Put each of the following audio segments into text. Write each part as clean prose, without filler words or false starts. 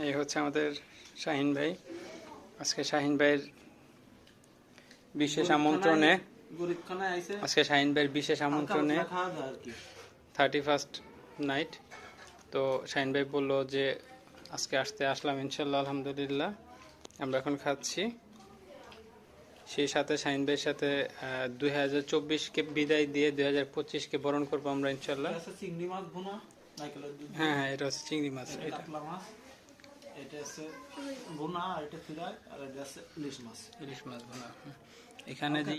এই হচ্ছে আমাদের শাহিন ভাই। আজকে শাহিন ভাইয়ের বিশেষ আমন্ত্রণে 31st নাইট। তো শাহিন ভাই বললো যে আজকে আসলাম, ইনশাল্লাহ আলহামদুলিল্লাহ আমরা এখন খাচ্ছি। সেই সাথে শাহিন ভাইয়ের সাথে 2024-কে বিদায় দিয়ে 2025-কে বরণ করবো আমরা ইনশাল্লাহ। চিংড়ি মাছ ভুনা, হ্যাঁ হ্যাঁ, এটা হচ্ছে চিংড়ি মাছ, এটা হচ্ছে ভুনা, আর এটা ফ্রাই, আর এটা হচ্ছে ইলিশ মাছ ভুনা। এখানে যে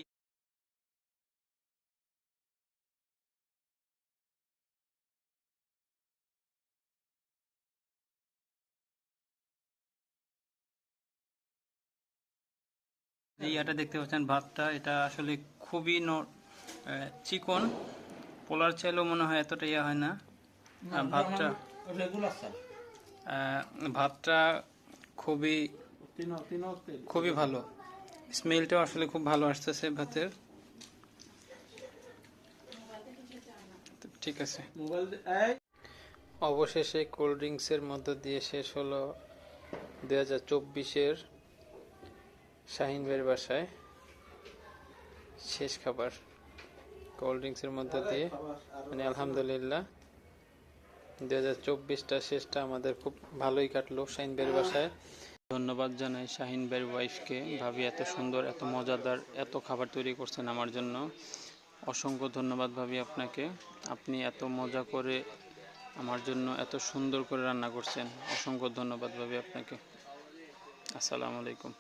ইয়াটা দেখতে পাচ্ছেন ভাতটা, এটা আসলে খুবই চিকন, পোলার চাইলেও মনে হয় এতটা ইয়া হয় না। ভাতটা খুবই ভালো, স্মেলটাও আসলে খুব ভালো আসতেছে ভাতের। ঠিক আছে, অবশেষে কোল্ড ড্রিঙ্কসের মধ্য দিয়ে শেষ হলো 2024-এর শাহিন ভাইয়ের বাসায় শেষ খাবার। কোল্ড ড্রিঙ্কসের মধ্য দিয়ে মানে আলহামদুলিল্লাহ 2024টা শেষটা আমাদের খুব ভালোই কাটলো শাহিন ভাইয়ের বাসায়। ধন্যবাদ জানাই শাহিন ভাইয়ের ওয়াইফকে। ভাবি এত সুন্দর, এত মজাদার, এত খাবার তৈরি করছেন আমার জন্য। অসংখ্য ধন্যবাদ ভাবি আপনাকে। আপনি এত মজা করে আমার জন্য এত সুন্দর করে রান্না করছেন। অসংখ্য ধন্যবাদ ভাবি আপনাকে। আসসালামু আলাইকুম।